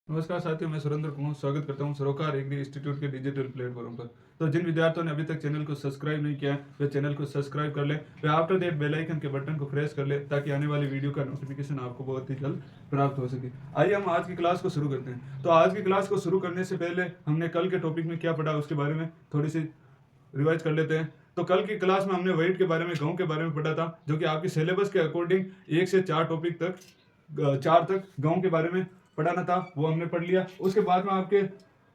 नमस्कार साथियों, मैं सुरेंद्र कुमार स्वागत करता हूं सरोकार एग्री इंस्टीट्यूट के डिजिटल प्लेटफॉर्म पर। तो जिन विद्यार्थियों ने अभी तक चैनल को सब्सक्राइब नहीं किया है वे चैनल को सब्सक्राइब कर लें, way after that bell icon के बटन को प्रेस कर लें ताकि आने वाली वीडियो का नोटिफिकेशन आपको बहुत ही जल्द प्राप्त हो सके। आइए हम आज की क्लास को शुरू करते हैं। तो आज की क्लास को शुरू करने से पहले हमने कल के टॉपिक में क्या पढ़ा उसके बारे में थोड़ी सी रिवाइज कर लेते हैं। तो कल की क्लास में हमने वेट के बारे में, गाँव के बारे में पढ़ा था, जो कि आपकी सिलेबस के अकॉर्डिंग 1 से 4 टॉपिक तक, 4 तक गाँव के बारे में पढ़ाना था, वो हमने पढ़ लिया। उसके बाद में आपके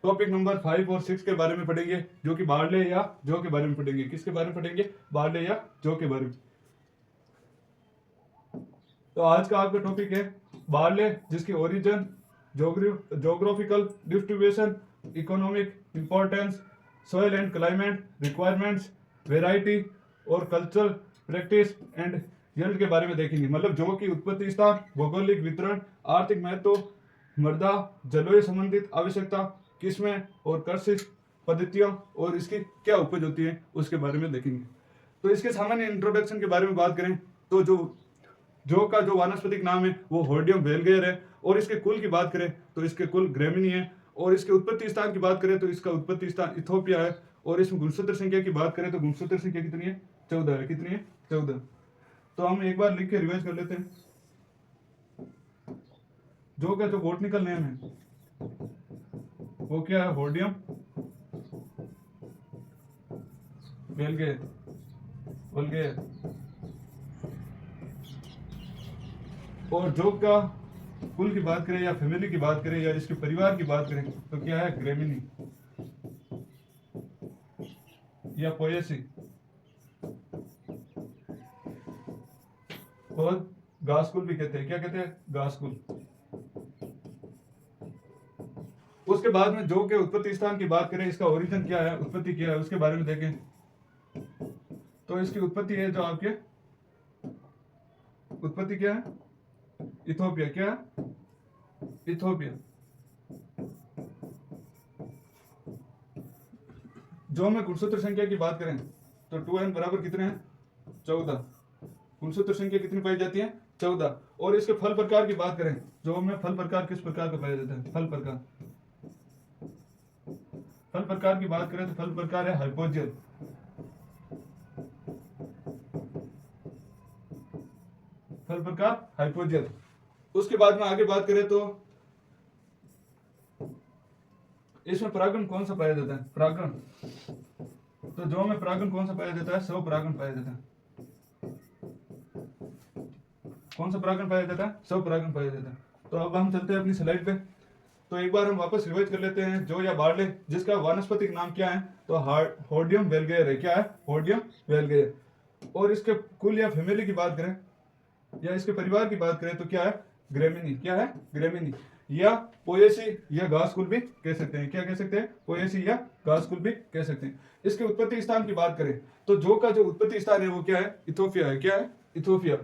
टॉपिक नंबर 5 और 6 के बारे में पढ़ेंगे, जो कि बारले या जौ के बारे में पढ़ेंगे। किसके बारे में पढ़ेंगे? बारले या जौ के बारे में। तो आज का आपका टॉपिक है बारले, जिसकी origin, geographical distribution, economic importance, soil and climate requirements, variety और कल्चरल प्रैक्टिस एंड यील्ड के बारे में देखेंगे। मतलब जौ की उत्पत्ति स्थान, भौगोलिक वितरण, आर्थिक महत्व, मृदा जलवायु संबंधित आवश्यकता, किस्में और कृषि पद्धतियां और इसकी क्या उपज होती है उसके बारे में देखेंगे। तो इसके सामान्य इंट्रोडक्शन के बारे में बात करें तो जौ का जो वानस्पतिक नाम है वो होर्डियम वेलगेयर है, और इसके कुल की बात करें तो इसके कुल ग्रेमिनी है, और इसके उत्पत्ति स्थान की बात करें तो इसका उत्पत्ति स्थान इथोपिया है, और इसमें गुणसूत्र संख्या की बात करें तो गुणसूत्र संख्या कितनी है? 14 है। कितनी है? 14। तो हम एक बार लिख के रिवाइज कर लेते हैं। जौ का जो बॉटनिकल नेम है वो क्या है? होर्डियम वेलगेयर। और जौ का कुल की बात करें या फैमिली की बात करें या इसके परिवार की बात करें तो क्या है? ग्रेमिनी या पोएसी। और घासकुल भी कहते हैं। क्या कहते हैं? घासकुल। उसके बाद में जौ के उत्पत्ति स्थान की बात करें, इसका ओरिजिन क्या है, उत्पत्ति क्या है, उसके बारे में देखें तो इसकी उत्पत्ति है जो आपके उत्पत्ति क्या है? इथोपिया। क्या है? इथोपिया। जौ में गुणसूत्र संख्या की बात करें तो 2n बराबर कितने हैं? 14। गुणसूत्र संख्या कितनी पाई जाती है? 14। और इसके फल प्रकार की बात करें, जौ में फल प्रकार किस प्रकार का पाया जाता है? फल प्रकार की बात करें तो फल प्रकार है हाइपोजियल। फल प्रकार हाइपोजियल। उसके बाद में आगे बात करें तो इसमें परागण कौन सा पाया जाता है? परागण। तो जौ में परागण कौन सा पाया जाता है? स्वपरागण पाया जाता है। कौन सा परागण पाया जाता है? स्वपरागण पाया जाता है। तो अब हम चलते हैं अपनी स्लाइड पे। तो एक बार हम वापस रिवाइज कर लेते हैं। जौ या बारले, जिसका वानस्पतिक नाम क्या है? तो होर्डियम वेलगेयर है। क्या है? होर्डियम वेलगेयर। और इसके कुल या फैमिली की बात करें या इसके परिवार की बात करें तो क्या है? ग्रेमिनी। क्या है? ग्रेमिनी या पोएसी या घासकुल भी कह सकते हैं। क्या कह सकते हैं? पोएसी या घासकुल भी कह सकते हैं। इसके उत्पत्ति स्थान की बात करें तो जौ का जो उत्पत्ति स्थान है वो क्या है? इथोपिया है। क्या है? इथोपिया।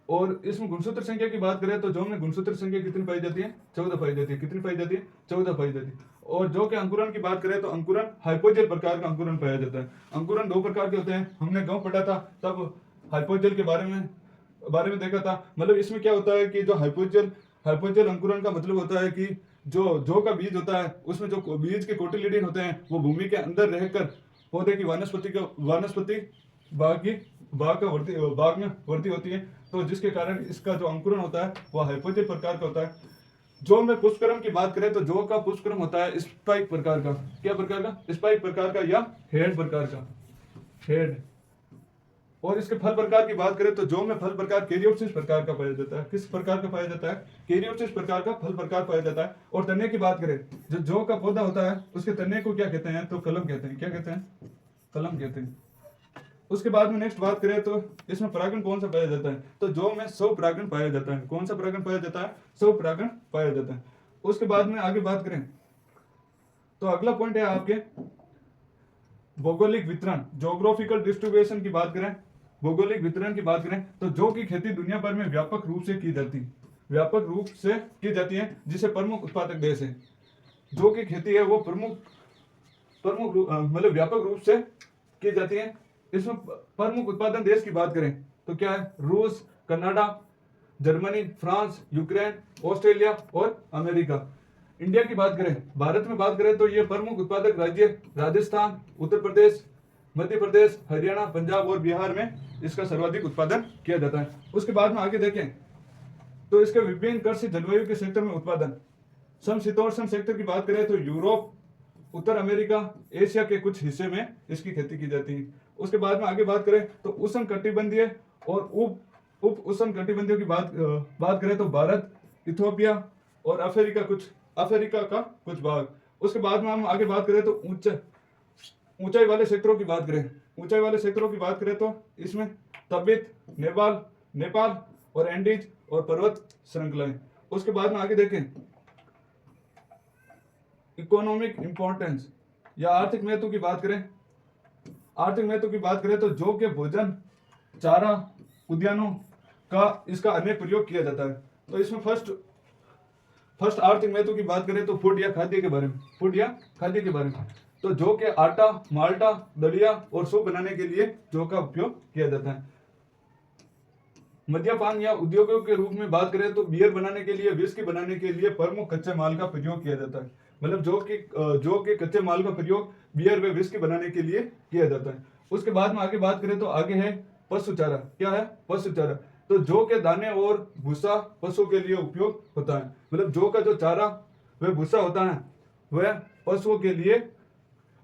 और इसमें गुणसूत्र संख्या की बात करें तो जौ में गुणसूत्र संख्या कितनी पाई जाती है? 14 पाई जाती है। कितनी पाई जाती है? 14 पाई जाती है। और जौ के अंकुरन की बात करें तो अंकुरन हाइपोजेल प्रकार का अंकुरन पाया जाता है। अंकुरन 2 प्रकार के होते हैं। हमने गाँव पढ़ा था तब हाइपोजेल के बारे में देखा था। मतलब इसमें क्या होता है कि जो हाइपोजेल अंकुरन का मतलब होता है कि जो का बीज होता है उसमें जो बीज के कोटिलिडन होते हैं वो भूमि के अंदर रहकर पौधे की वानस्पतिक भाग में वृद्धि होती है। तो जिसके कारण इसका जो अंकुरन होता है वह हाइपोजेल प्रकार का होता है। जौ में पुष्पक्रम की बात करें तो जौ का पुष्पक्रम होता है स्पाइक प्रकार का। क्या प्रकार का? स्पाइक प्रकार का या हेड प्रकार का। हेड। और इसके फल प्रकार की बात करें तो जौ में फल प्रकार कैरियोप्सिस प्रकार का पाया जाता है। किस प्रकार का पाया जाता है? कैरियोप्सिस प्रकार का फल प्रकार पाया जाता है। और तने की बात करें, जो जौ का पौधा होता है उसके तने को क्या कहते हैं? तो कलम कहते हैं। क्या कहते हैं? कलम कहते हैं। उसके बाद में नेक्स्ट बात करें तो इसमें परागण कौन सा पाया जाता है? तो जौ में स्वपरागण पाया जाता है। कौन सा परागण पाया जाता है? स्वपरागण पाया जाता है। उसके बाद में आगे बात करें तो अगला पॉइंट है आपके भौगोलिक वितरण, जोग्राफिकल डिस्ट्रीब्यूशन की बात करें, भौगोलिक वितरण की बात करें तो जौ की खेती दुनिया भर में व्यापक रूप से की जाती है, जिसे प्रमुख उत्पादक देश है। जौ की खेती है वो मतलब व्यापक रूप से की जाती है। इसमें प्रमुख उत्पादन देश की बात करें तो क्या है? रूस, Canada, Germany, France, Ukraine, Australia और अमेरिका। इंडिया की बात करें, भारत में बात करें तो ये प्रमुख उत्पादक राज्य राजस्थान, उत्तर प्रदेश, मध्य प्रदेश, हरियाणा, पंजाब और बिहार में इसका सर्वाधिक उत्पादन किया जाता है। उसके बाद में आगे देखें तो इसके विभिन्न कृषि जलवायु के क्षेत्र में उत्पादन, समशीतोष्ण क्षेत्र की बात करें तो यूरोप, उत्तर अमेरिका, एशिया के कुछ हिस्से में इसकी खेती की जाती है। उसके बाद में आगे बात करें तो उष्ण कटिबंधीय और उप उष्ण कटिबंधीय की बात करें तो भारत, इथियोपिया और अफ्रीका का कुछ भाग। उसके बाद में हम आगे बात करें तो ऊंचाई वाले क्षेत्रों की बात करें, ऊंचाई वाले क्षेत्रों की बात करें तो इसमें तिब्बत, नेपाल और एंडीज और पर्वत श्रृंखलाएं। उसके बाद में आगे देखें इकोनॉमिक इंपॉर्टेंस या आर्थिक महत्व की बात करें, आर्थिक महत्व की बात करें तो जौ के भोजन, चारा, उद्यानों का इसका अनेक प्रयोग किया जाता है। तो इसमें फर्स्ट आर्थिक महत्व की बात करें तो फूड या खाद्य के बारे में तो जौ के आटा, माल्टा, दलिया और सूप बनाने के लिए जौ का उपयोग किया जाता है। मद्यपान या उद्योगों के रूप में बात करें तो बियर बनाने के लिए, विस्की बनाने के लिए प्रमुख कच्चे माल का प्रयोग किया जाता है। मतलब जौ के कच्चे माल का प्रयोग बियर व विस्की बनाने के लिए किया जाता है। उसके बाद में आगे बात करें तो आगे है पशु चारा। क्या है? पशु चारा। तो जौ के दाने और भूसा पशु के लिए उपयोग होता है। मतलब जौ का जो चारा वह भूसा होता है वह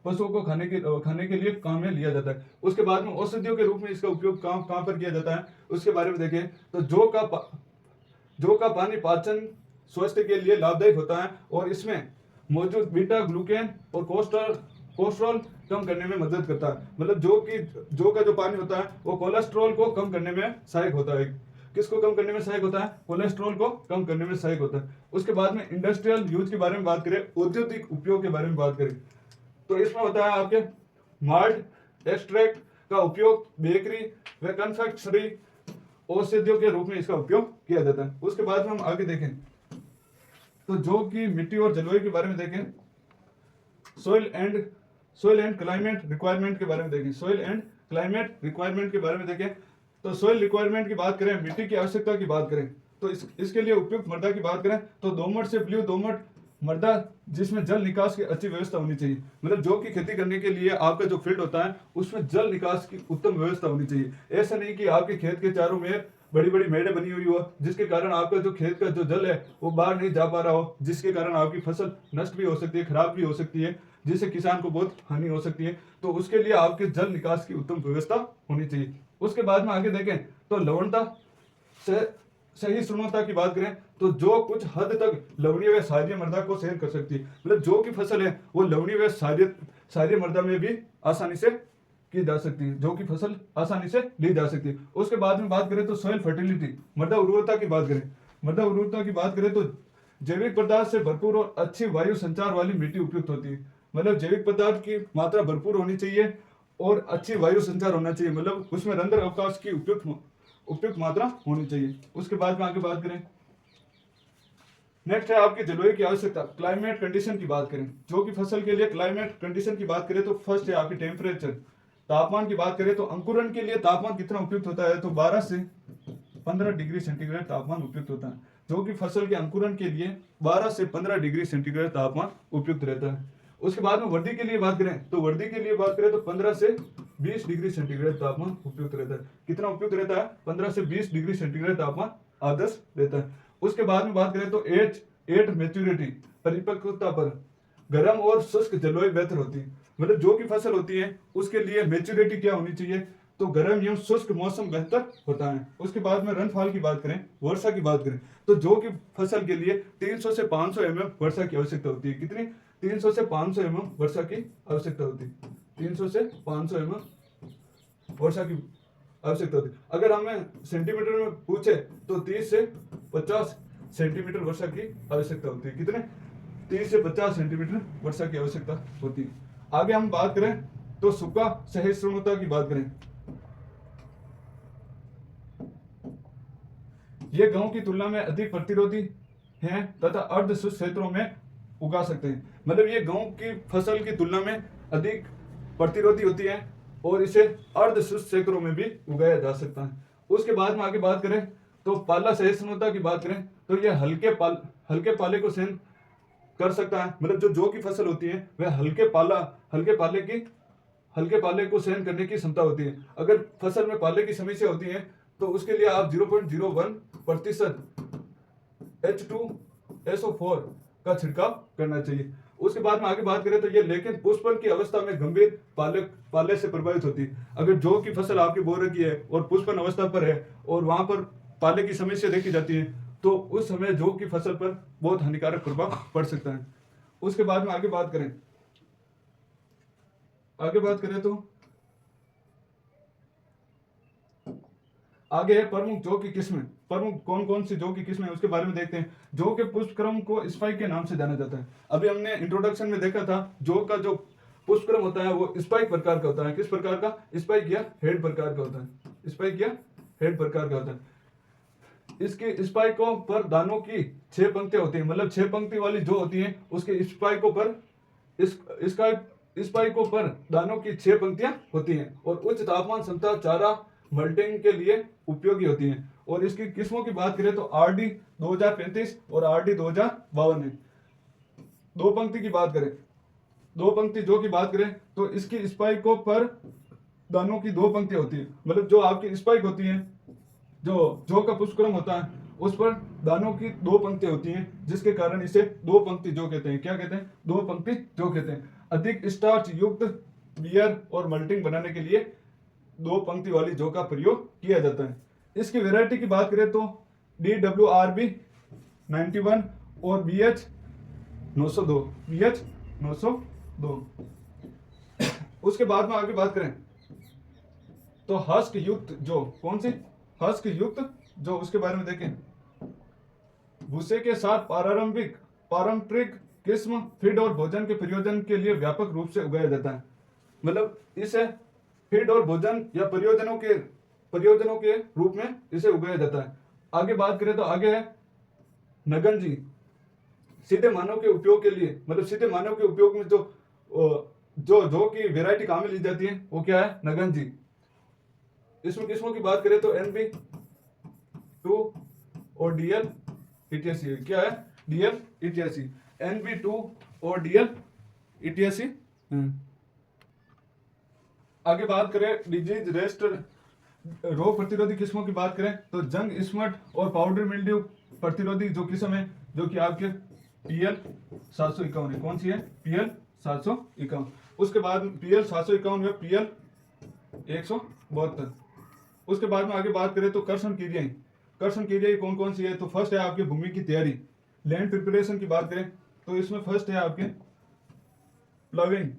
पशुओं को खाने के लिए काम में लिया जाता है। उसके बाद में औषधियों के रूप में इसका उपयोग कहाँ पर किया जाता है उसके बारे में देखें तो जौ का पानी पाचन स्वास्थ्य के लिए लाभदायक होता है और इसमें मौजूद बीटा ग्लूकेन और कोलेस्ट्रॉल कम करने में मदद करता है। मतलब जौ का जो पानी होता है वो कोलेस्ट्रॉल को कम करने में सहायक होता है। किसको कम करने में सहायक होता है? कोलेस्ट्रॉल को कम करने में सहायक होता है। उसके बाद में इंडस्ट्रियल यूज के बारे में बात करें, औद्योगिक उपयोग के बारे में बात करें तो इसमें होता है आपके माल्ट एक्सट्रैक्ट का उपयोग बेकरी व कन्फेक्शनरी औषधियों के रूप में इसका उपयोग किया जाता है। उसके बाद में हम आगे देखें तो जौ की मिट्टी और जलवायु के बारे में देखें, सोइल एंड क्लाइमेट रिक्वायरमेंट के बारे में देखें। सोइल एंड क्लाइमेट रिक्वायरमेंट के बारे में देखें तो सोइल रिक्वायरमेंट की बात करें, मिट्टी की आवश्यकता की बात करें तो इसके लिए उपयुक्त मृदा की बात करें तो दोमट से ब्लू दोमट मृदा जिसमें जल निकास की अच्छी व्यवस्था होनी चाहिए। मतलब जौ की खेती करने के लिए आपका जो फील्ड होता है उसमें जल निकास की उत्तम व्यवस्था होनी चाहिए। ऐसा नहीं कि आपके खेत के चारों में बड़ी बड़ी मेड़े बनी हुई हो जिसके कारण आपका जो खेत का जो जल है वो बाहर नहीं जा पा रहा हो, जिसके कारण आपकी फसल नष्ट भी हो सकती है, खराब भी हो सकती है, जिससे किसान को बहुत हानि हो सकती है। तो उसके लिए आपके जल निकास की उत्तम व्यवस्था होनी चाहिए। उसके बाद में आगे देखें तो लवणता से सही शुष्कता की बात करें तो जो कुछ हद तक लवणीय व क्षारीय मृदा को सहन कर सकती है। मतलब जौ की फसल है वो लवणीय व क्षारीय मृदा में भी आसानी से की जा सकती है, जौ की फसल आसानी से ली जा सकती है। उसके बाद में बात करें तो सॉइल फर्टिलिटी, मृदा उर्वरता की बात करें तो जैविक पदार्थ से भरपूर और अच्छी वायु संचार वाली मिट्टी उपयुक्त होती है। मतलब जैविक पदार्थ की मात्रा भरपूर होनी चाहिए और अच्छी वायु संचार होना चाहिए। मतलब उसमें रंध्र अवकाश की उपयुक्त मात्रा होनी चाहिए। उसके बाद में आगे बात करें, नेक्स्ट है आपकी जलवायु की आवश्यकता, क्लाइमेट कंडीशन की बात करें। जौ की फसल के लिए क्लाइमेट कंडीशन की बात करें तो फर्स्ट है आपकी टेम्परेचर, तापमान की बात करें तो अंकुरण के लिए तापमान कितना उपयुक्त होता है तो 12 से 15 डिग्री सेंटीग्रेड तापमान उपयुक्त होता है। जौ की फसल के अंकुरण के लिए 12 से 15 डिग्री सेंटीग्रेड तापमान उपयुक्त रहता है। उसके बाद में वर्दी के लिए बात करें तो 15 से 20 डिग्री सेंटीग्रेड तापमान उपयुक्त रहता है। कितना उपयुक्त रहता है? 15 से 20 डिग्री सेंटीग्रेड तापमान आदर्श रहता है। उसके बाद में बात करें तो एट मैच्योरिटी, परिपक्वता पर गर्म और शुष्क जलवायु बेहतर होती है। मतलब जो की फसल होती है उसके लिए मैच्योरिटी क्या होनी चाहिए तो गर्म एवं शुष्क मौसम बेहतर होता है। उसके बाद में रनफॉल की बात करें, वर्षा की बात करें तो जौ की फसल के लिए 300 से 500 mm वर्षा की आवश्यकता होती है। कितनी? 300 से 500 mm वर्षा की आवश्यकता होती है। 300 से 500 mm वर्षा की आवश्यकता होती है। अगर हमें सेंटीमीटर में पूछे तो 30 से 50 सेंटीमीटर वर्षा की आवश्यकता होती है। कितने? 30 से 50 सेंटीमीटर वर्षा की आवश्यकता होती है। आगे हम बात करें तो सूखा सहिष्णुता की बात करें, ये गेहूं की तुलना में अधिक प्रतिरोधी हैं तथा अर्ध शुष्क क्षेत्रों में उगा सकते हैं। मतलब ये गेहूं की फसल की तुलना में अधिक प्रतिरोधी होती है और इसे अर्ध शुष्क क्षेत्रों में भी उगाया जा सकता है। उसके बाद में आगे बात करें तो पाला सहिष्णुता की बात करें तो यह हल्के पाले को सहन कर सकता है। मतलब जो जौ की फसल होती है वह हल्के पाले को सहन करने की क्षमता होती है। अगर फसल में पाले की समस्या होती है तो उसके लिए आप 0.01% H2SO4 का छिड़काव करना चाहिए। उसके बाद में आगे बात करें तो ये लेकिन पुष्पन की अवस्था में गंभीर पाले से प्रभावित होती है। अगर जौ की फसल आपकी बो रखी है और पुष्पन अवस्था पर है और वहां पर पाले की समस्या देखी जाती है तो उस समय जौ की फसल पर बहुत हानिकारक प्रभाव पड़ सकता है। उसके बाद में आगे बात करें तो आगे है प्रमुख जौ की किस्में। प्रमुख कौन कौन सी जौ की किस्में उसके बारे में देखते हैं। जौ के पुष्पक्रम को स्पाइक के नाम से जाना जाता है। अभी हमने इंट्रोडक्शन में देखा था जौ का जो पुष्पक्रम होता है वो स्पाइक प्रकार का होता है। किस प्रकार का? स्पाइक या हेड प्रकार का होता है। स्पाइक या हेड प्रकार का होता है। इसके स्पाइकों पर दानों की 6 पंक्तियां होती है। मतलब 6 पंक्ति वाली जो होती है उसके स्पाइकों पर दानों की 6 पंक्तियां होती हैं और उच्च तापमान क्षमता चारा मल्टिंग के लिए उपयोगी होती हैं। और इसकी किस्मों की बात करें तो आरडी 2035 और आरडी 2052 है। दो पंक्ति जो की बात करें तो इसकी स्पाइकों पर दानों की 2 पंक्तियां होती है। मतलब जो आपकी स्पाइक होती है, जो का पुष्पक्रम होता है उस पर दानों की 2 पंक्तियां होती हैं, जिसके कारण इसे 2 पंक्ति जौ कहते हैं। क्या कहते हैं? 2 पंक्ति जौ कहते हैं। अधिक स्टार्च युक्त बियर और मल्टिंग बनाने के लिए 2 पंक्ति वाली जौ का प्रयोग किया जाता है। इसकी वैरायटी की बात करें तो DWRB 91 और BH 902। उसके बाद में आगे बात करें तो हस्क युक्त जौ। कौन सी? हस्क युक्त जौ। उसके बारे में देखें। भूसे के साथ पारंपरिक किस्म फीड और भोजन के प्रयोजन के लिए व्यापक रूप से उगाया जाता है। मतलब इसे फीड और भोजन या प्रयोजनों के रूप में इसे उगाया जाता है। आगे बात करें तो आगे है नगंजी। सीधे मानव के उपयोग के लिए, मतलब सीधे मानव के उपयोग में जो की वैरायटी काम में ली जाती है वो क्या है? नगंजी। इसमें किस्मों की बात करें तो NB2 और DL88। क्या है? DL88। NB2 और DL88। आगे बात करें डिजीज रेस्ट रोग प्रतिरोधी किस्मों की बात करें तो जंग स्मट और पाउडर मिल्ड्यू प्रतिरोधी जो किस्म है जो कि आपके PL 751 है। कौन सी है? PL 751। उसके बाद PL 751 है PL 172। उसके बाद में आगे बात करें तो कर्षण क्रियाएं कौन कौन सी है? तो फर्स्ट है आपकी भूमि की तैयारी, लैंड प्रिपरेशन की बात करें तो इसमें फर्स्ट है आपके प्लविंग,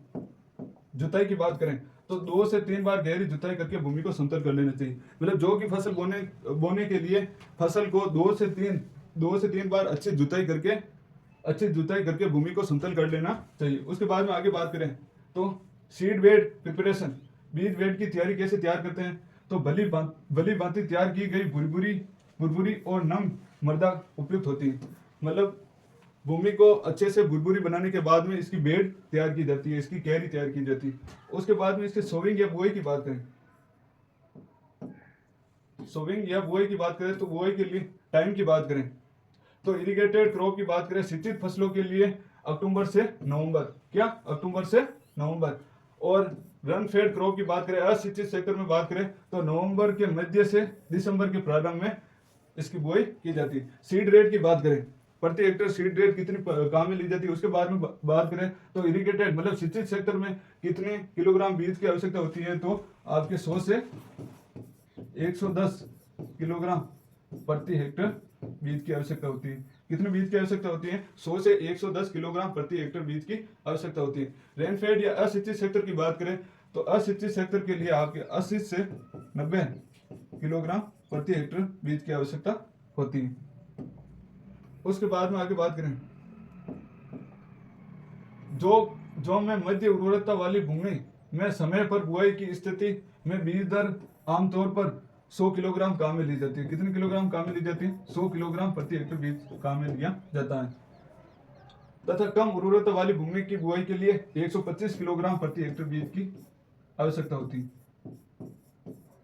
जुताई की बात करें तो 2 से 3 बार गहरी जुताई करके भूमि को समतल कर लेना चाहिए। मतलब जौ की फसल बोने के लिए फसल को 2 से 3 बार अच्छी जुताई करके भूमि को समतल कर लेना चाहिए। उसके बाद में आगे बात करें तो सीड बेड प्रिपरेशन, बीज बेड की तैयारी कैसे तैयार करते हैं? तो भली भांति तैयार की गई भुरभुरी और नम मृदा उपयुक्त होती है। मतलब भूमि को अच्छे से भुरभुरी बनाने के बाद में इसकी बेड तैयार की जाती है, इसकी क्यारी तैयार की जाती है। उसके बाद में इसके सोविंग या बुआई की बात करें तो बुआई के लिए टाइम की बात करें तो इरिगेटेड क्रॉप की बात करें सिंचित फसलों के लिए अक्टूबर से नवंबर। और रन फेड क्रॉप की बात करें, असिंचित सेक्टर में बात करें तो नवंबर के मध्य से दिसंबर के प्रारंभ में इसकी बुआई की जाती है। सीड रेट की बात करें, प्रति हेक्टेयर सीड रेट कितनी काम में ली जाती है उसके बारे में बात करें तो इरिगेटेड मतलब सिंचित सेक्टर में कितने किलोग्राम बीज की आवश्यकता होती है? तो आपके 100 से 110 किलोग्राम प्रति हेक्टेयर बीज की आवश्यकता होती है। कितने बीज की आवश्यकता होती है? 100 से 110 किलोग्राम प्रति हेक्टेयर बीज की आवश्यकता होती है। रेनफेड या असिंचित सेक्टर की बात करें तो असिंचित सेक्टर के लिए आपके 80 से 90 किलोग्राम प्रति हेक्टेयर बीज की आवश्यकता होती है। उसके बाद में आगे बात करें जो में मध्य उर्वरता वाली भूमि में समय पर बुआई की स्थिति में बीज दर आमतौर पर 100 किलोग्राम काम में ली जाती है। कितने किलोग्राम काम में ली जाती है? 100 किलोग्राम प्रति हेक्टेयर बीज काम में लिया जाता है। तथा कम उर्वरता वाली भूमि की बुआई के लिए 125 किलोग्राम प्रति हेक्टेयर बीज की आवश्यकता होती है।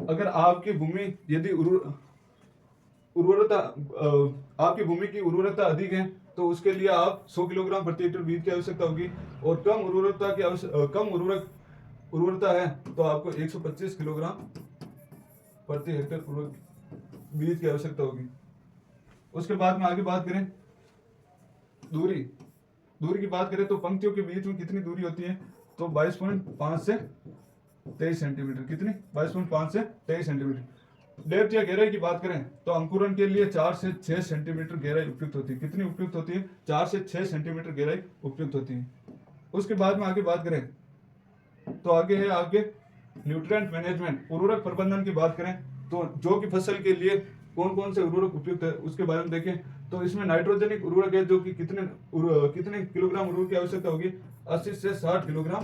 अगर आपकी भूमि की उर्वरता अधिक है तो उसके लिए आप 100 किलोग्राम प्रति हेक्टेयर बीज की आवश्यकता होगी। और कम उर्वरता है तो आपको 125 किलोग्राम प्रति हेक्टेयर बीज की आवश्यकता होगी। उसके बाद में आगे बात करें दूरी की बात करें तो पंक्तियों के बीच में कितनी दूरी होती है, तो 22.5 से 23 सेंटीमीटर। कितनी? 22.5 से 23 सेंटीमीटर। डेप्थ या गहराई की बात करें तो अंकुरन के लिए 4 से 6 सेंटीमीटर गहराई उपयुक्त होती है। कितनी उपयुक्त होती है? 4 से 6 सेंटीमीटर गहराई उपयुक्त होती है। उसके बाद में आगे बात करें तो आगे है आपके न्यूट्रिएंट मैनेजमेंट, उर्वरक प्रबंधन की बात करें तो जो कि फसल के लिए कौन कौन से उर्वरक उपयुक्त है उसके बारे में देखें तो इसमें नाइट्रोजनिक उर्वरक है जो कि कितने किलोग्राम उर्वरक की आवश्यकता होगी, 80 से 60 किलोग्राम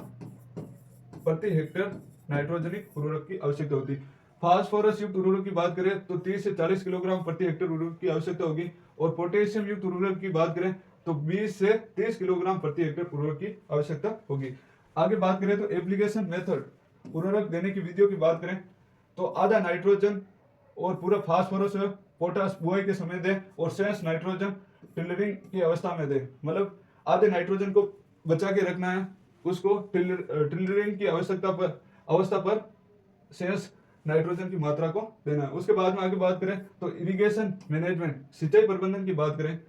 प्रति हेक्टेयर नाइट्रोजनिक उर्वरक की आवश्यकता होती है। फास्फोरस युक्त उर्वरक की बात करें तो 30 से 40 किलोग्राम प्रति हेक्टेयर उर्वरक की आवश्यकता होगी। और पोटेशियम युक्त उर्वरक की बात करें तो 20 से 30 किलोग्राम प्रति हेक्टेयर उर्वरक की आवश्यकता होगी। आगे बात करें तो एप्लीकेशन मेथड, उर्वरक देने की विधियों की बात करें तो आधा नाइट्रोजन और पूरा फास्फोरस पोटास बुआई के समय दे और शेष नाइट्रोजन टिलरिंग की अवस्था में दे। मतलब आधे नाइट्रोजन को बचा के रखना है, उसको टिलरिंग की अवस्था पर शेष नाइट्रोजन की मात्रा को देना है। उसके बाद में आगे बात करें तो इरिगेशन मैनेजमेंट, सिंचाई प्रबंधन की बात करें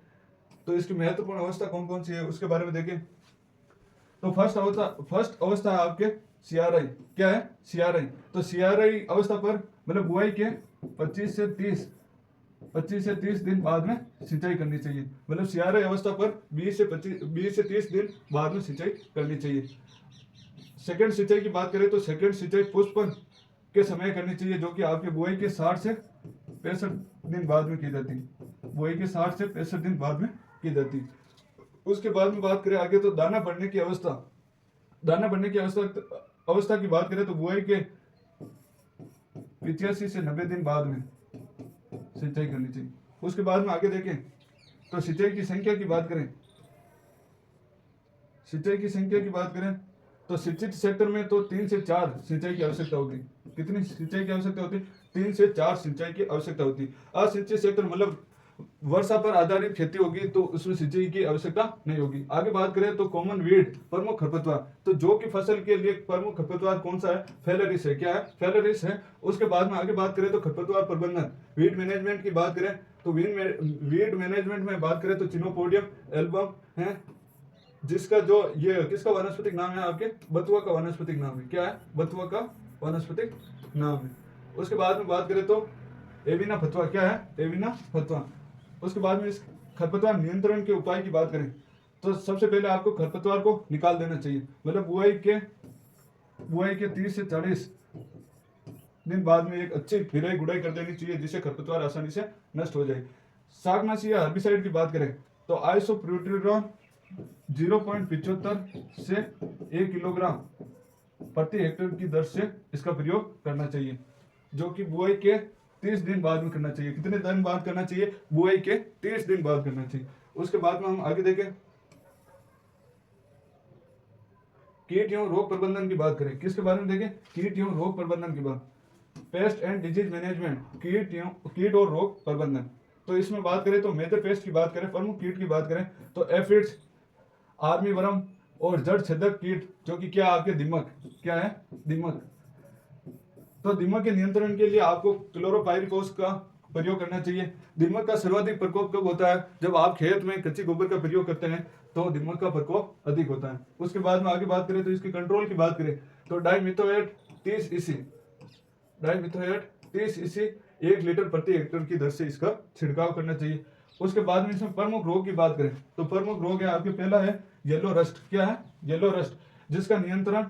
तो इसकी महत्वपूर्ण अवस्था कौन कौन सी है उसके बारे में देखें तो फर्स्ट अवस्था है आपके सीआरआई। क्या है? सीआरआई। तो सीआरआई अवस्था पर मतलब बुआई के 25 से 30 दिन बाद में सिंचाई करनी चाहिए। मतलब सीआरआई अवस्था पर 20 से 30 दिन बाद में सिंचाई करनी चाहिए। सेकंड सिंचाई की बात करें तो सेकंड सिंचाई पुष्पन के समय करनी चाहिए जो कि आपके बुआई के 60 से 65 दिन बाद में की जाती है। बुआई के 60 से 65 दिन बाद में की जाती है। उसके बाद में बात करें आगे तो दाना बढ़ने की अवस्था की बात करें तो बुआई के 85 से 90 दिन बाद में सिंचाई करनी चाहिए। उसके बाद में आगे देखें तो सिंचाई की संख्या की बात करें तो सिंचित क्षेत्र में तो 3 से 4 सिंचाई की आवश्यकता होगी। कितनी सिंचाई की आवश्यकता होती है? 3 से 4 सिंचाई की आवश्यकता होती है। असिंचित क्षेत्र मतलब वर्षा पर आधारित खेती होगी तो उसमें सिंचाई की आवश्यकता नहीं होगी। आगे बात करें तो कॉमन वीड, प्रमुख खरपतवार, तो जो कि फसल के लिए प्रमुख खरपतवार कौन सा है? फेलरिस है। क्या है? फेलरिस है। उसके बाद में आगे बात करें तो खरपतवार प्रबंधन, वीड मैनेजमेंट की बात करें तो वीड मैनेजमेंट में बात करें तो चिनोपोडियम एल्बम है जिसका जो ये किसका वानस्पतिक नाम है? आपके बथुआ का वानस्पतिक नाम है। क्या है? बथुआ का वानस्पतिक नाम है। उसके बाद में बात करें तो एविना फतवा। क्या है? एविना फतवा। उसके बाद में इस खरपतवार नियंत्रण के उपाय की बात करें तो सबसे पहले आपको खरपतवार को निकाल देना चाहिए। मतलब बुआई के 30 से 40 दिन बाद में एक अच्छी फिराई गुड़ाई कर देनी चाहिए जिससे खरपतवार आसानी से नष्ट हो जाए। शाकनाशी या हर्बिसाइड की बात करें तो आइसोप्रोट्रिडोन 0.75 से 1 किलोग्राम प्रति हेक्टेयर की दर से इसका प्रयोग करना चाहिए जो कि बुआई के 30 दिन बाद में करना चाहिए। कितने दिन बाद करना चाहिए? बुआई के 30 दिन बाद करना चाहिए। उसके बाद में हम आगे देखें कीट एवं रोग प्रबंधन की बात करें। किसके बारे में देखें? कीट एवं रोग प्रबंधन की बात। पेस्ट एंड डिजीज मैनेजमेंट, कीट और रोग प्रबंधन। तो इसमें बात करें तो मेजर पेस्ट की बात करें, प्रमुख कीट की बात करें तो एफिड्स, आर्मी वर्म और जड़ छेदक कीट जो कि क्या आपके दीमक। क्या है? दीमक। तो दीमक के नियंत्रण के लिए आपको क्लोरोपाइरिफॉस का प्रयोग करना चाहिए। दीमक का सर्वाधिक प्रकोप कब होता है? जब आप खेत में कच्ची गोबर का प्रयोग करते हैं तो दीमक का प्रकोप अधिक होता है। उसके बाद में आगे बात करें तो इसके कंट्रोल की बात करें तो डाइमिथोएट 30 ईसी 1 लीटर प्रति हेक्टेयर की दर से इसका छिड़काव करना चाहिए। उसके बाद में इसमें प्रमुख रोग की बात करें तो प्रमुख रोग है आपके पहला है येलो रस्ट। क्या है? येलो रस्ट, जिसका नियंत्रण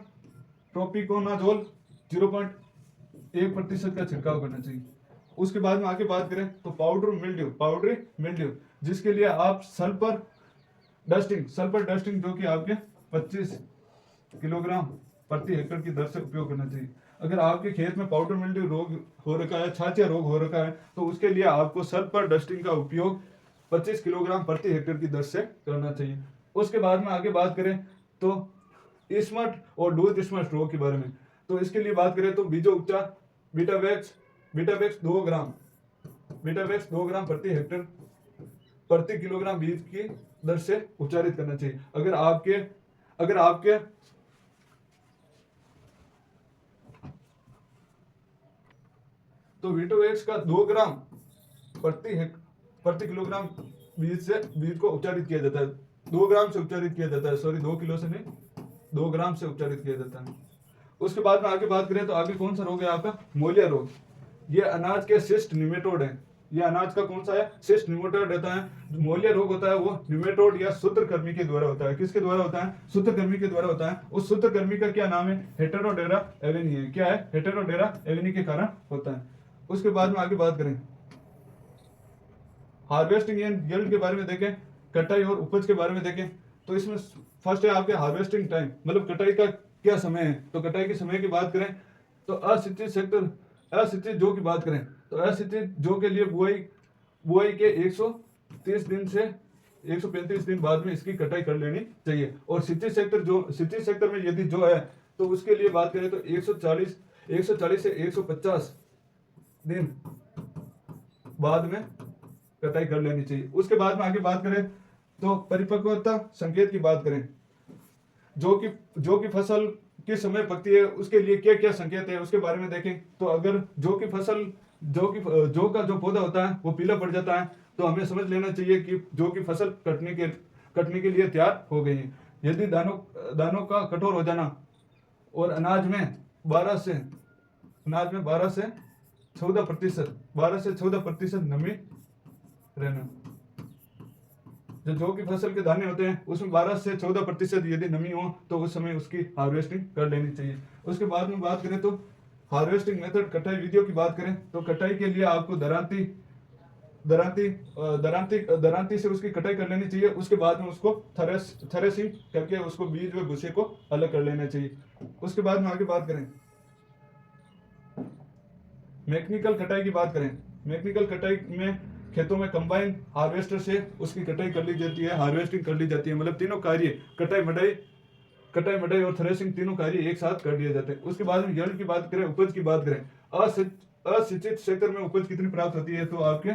प्रोपिकोनाजोल 0.1% का छिड़काव करना चाहिए। उसके बाद में आगे बात करें तो पाउडरी मिल्ड्यू जिसके लिए आप सल्फर डस्टिंग जो कि आपके 25 किलोग्राम प्रति हेक्टेयर की दर से उपयोग करना चाहिए। अगर आपके खेत में पाउडर मिल्ड्यू रोग हो रखा है, छाछिया रोग हो रखा है तो उसके लिए आपको सल्फर डस्टिंग का उपयोग 25 किलोग्राम प्रति हेक्टेयर की दर से करना चाहिए। उसके बाद में आगे बात करें तो स्मट और दूध स्मट रोग के बारे में तो इसके लिए बात करें तो बीजो उपचार बीटावेक्स 2 ग्राम प्रति हेक्टेयर प्रति किलोग्राम बीज की दर से उच्चारित करना चाहिए। अगर आपके तो V2X का 2 ग्राम प्रति किलोग्राम बीज को उच्चारित किया जाता है, 2 ग्राम से उच्चारित किया जाता है, सॉरी 2 किलो से नहीं, 2 ग्राम से उच्चारित किया जाता है। उसके बाद में आगे बात करें तो आगे कौन सा रोग है आपका, मोलिया रोग। ये अनाज के सिस्ट निमेटोड है, ये अनाज का कौन सा है, सिस्ट निमेटोड रहता है। मोलिया रोग होता है वो निमेटोड या सूत्रकृमि के द्वारा होता है। किसके द्वारा होता है, सूत्रकृमि के द्वारा होता है। उस सूत्रकृमि का क्या नाम है, हेटेरोडेरा एविनी है। क्या है, हेटेरोडेरा एविनी के कारण होता है। उसके बाद में आगे बात करें हार्वेस्टिंग एंड यील्ड के बारे में देखें, कटाई और उपज के बारे में देखें। तो इसमें फर्स्ट है आपके हार्वेस्टिंग टाइम, मतलब कटाई का क्या समय है। तो कटाई के समय की बात करें तो असिंचित जौ की बात करें तो असिंचित जौ के लिए बुआई के 130 दिन से 135 दिन बाद में इसकी कटाई कर लेनी चाहिए। और सिंचित सेक्टर में यदि जौ है तो उसके लिए बात करें तो 140 से 150 दिन बाद में कटाई कर लेनी चाहिए। उसके बाद में आगे बात करें तो परिपक्वता संकेत की बात करें, जो की फसल किस समय पकती है उसके लिए क्या क्या संकेत है उसके बारे में देखें। तो अगर जो का जो पौधा होता है वो पीला पड़ जाता है तो हमें समझ लेना चाहिए कि जो की फसल कटने के लिए तैयार हो गई है। यदि दानों का कठोर हो जाना और अनाज में 12 से 14% नमी रहना, जो की फसल के दाने होते हैं उसमें 12 से 14% यदि नमी हो तो उस समय उसकी हार्वेस्टिंग कर लेनी चाहिए। उसके बाद में बात करें तो हार्वेस्टिंग मेथड, कटाई विधियों की बात करें तो कटाई के लिए आपको दरांती से उसकी कटाई कर लेनी चाहिए। उसके बाद में उसको थ्रेसिंग करके उसको बीज व भूसे को अलग कर लेना चाहिए। उसके बाद में आगे बात करें मैकेनिकल कटाई की बात करें। मैकेनिकल कटाई में खेतों में कंबाइन हार्वेस्टर से उसकी कटाई कर ली जाती है, हार्वेस्टिंग कर ली जाती है। मतलब तीनों कार्य कटाई मडाई और थ्रेसिंग तीनों कार्य एक साथ कर लिए जाते हैं। उसके बाद में यील्ड की बात करें, उपज की बात करें, असिंचित क्षेत्र में उपज कितनी प्राप्त होती है तो आपके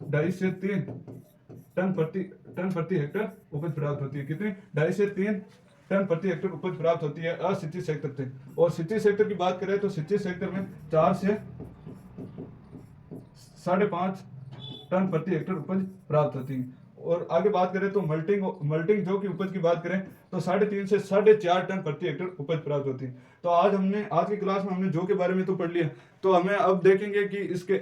2.5 से 3 टन प्रति हेक्टर उपज प्राप्त होती है। कितनी, 2.5 से 3 टन प्रति हेक्टर उपज प्राप्त होती है असिंचित सेक्टर से। और सिंचित सेक्टर की बात करें तो सिंचित सेक्टर में 4 से 5.5 टन प्रति हेक्टर उपज प्राप्त होती है। और आगे बात करें तो मल्टिंग जो की उपज की बात करें तो 3.5 से 4.5 टन प्रति हेक्टर उपज प्राप्त होती है। तो आज की क्लास में हमने जो के बारे में तो पढ़ लिया, तो हमें अब देखेंगे कि इसके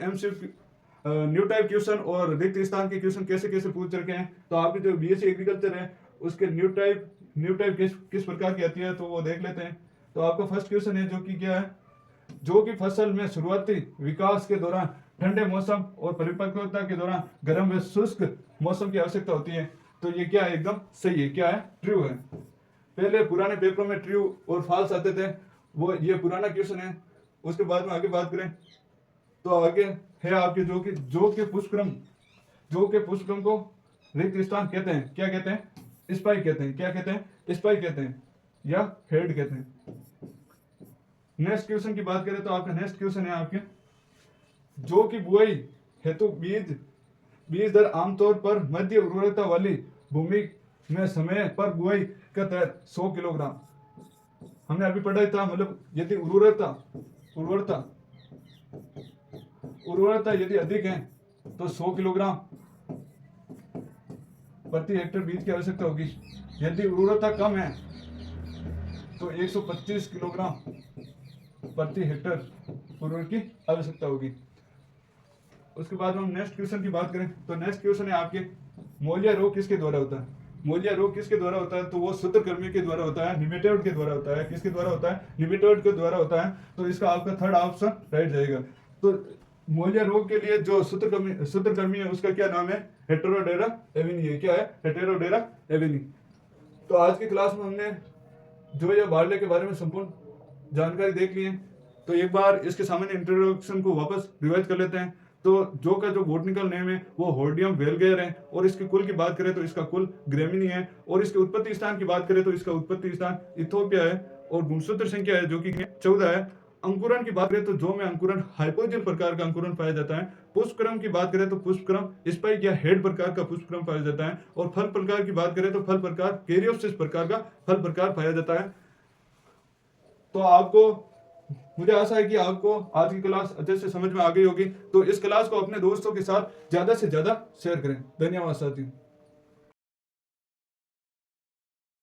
न्यू टाइप क्वेश्चन और रिक्त स्थान के क्वेश्चन कैसे कैसे पूछ रखे हैं। तो आपकी जो बीएससी एग्रीकल्चर है उसके न्यू टाइप किस प्रकार की आती है तो वो देख लेते हैं। तो आपका फर्स्ट क्वेश्चन है जो कि क्या है, जो कि फसल में शुरुआती विकास के दौरान ठंडे मौसम और परिपक्वता के दौरान गर्म व शुष्क मौसम की आवश्यकता होती है। तो ये क्या है, एकदम सही है, क्या है, ट्रू है। पहले पुराने पेपरों में ट्रू और फॉल्स आते थे, वो ये पुराना क्वेश्चन है। उसके बाद में आगे बात करें तो आगे है आपके जो के पुष्पक्रम को रिक्त स्थान कहते हैं, क्या कहते हैं, स्पाइक कहते हैं। क्या कहते हैं, स्पाइक कहते हैं या हेड कहते हैं। नेक्स्ट क्वेश्चन की बात करें तो आपका नेक्स्ट क्वेश्चन है आपके जो की बुआई हेतु बीज दर आमतौर पर मध्य उर्वरता वाली भूमि में समय पर बुआई का दर 100 किलोग्राम। हमने अभी पढ़ा था, मतलब यदि उर्वरता यदि अधिक है तो 100 किलोग्राम प्रति हेक्टर बीज की आवश्यकता होगी। यदि उर्वरता कम है तो 125 किलोग्राम प्रति हेक्टर उर्वरक की आवश्यकता होगी। उसके बाद हम नेक्स्ट क्वेश्चन की बात करें तो नेक्स्ट क्वेश्चन है आपके मोलिया रोग किसके द्वारा होता है। मोलिया रोग किसके द्वारा होता है तो वो सूत्रकृमि के द्वारा होता है, निमेटोड के द्वारा होता है। किसके द्वारा होता है, निमेटोड के द्वारा होता है। तो इसका आपका थर्ड ऑप्शन राइट जाएगा। तो मोलिया रोग के लिए जो सूत्रकृमि है उसका क्या नाम है, हेटेरोडेरा एविनी है। क्या है, हेटेरोडेरा एविनी। तो आज की क्लास में हमने जो या बार्ले के बारे में संपूर्ण जानकारी देख ली है। तो एक बार इसके सामान्य इंट्रोडक्शन को वापस रिवाइज कर लेते हैं। तो जो का जो बोटनिकल नेम है वो होर्डियम वेलगेयर है। और इसके कुल की बात करें तो इसका कुल ग्रेमिनी है। और इसके उत्पत्ति स्थान की बात करें तो इसका उत्पत्ति स्थान इथोपिया है। और गुणसूत्र संख्या है जो कि 14 है। अंकुरण की बात करें तो जो में अंकुरण हाइपोजियल प्रकार का अंकुरण पाया जाता है। पुष्पक्रम की बात करें तो पुष्पक्रम स्पाइक या हेड प्रकार का पुष्पक्रम पाया जाता है। और फल प्रकार की बात करें तो फल प्रकार कैरियोप्सिस प्रकार का फल प्रकार पाया जाता है। तो आपको, मुझे आशा है कि आपको आज की क्लास अच्छे से समझ में आ गई होगी। तो इस क्लास को अपने दोस्तों के साथ ज्यादा से ज्यादा शेयर करें। धन्यवाद साथियों।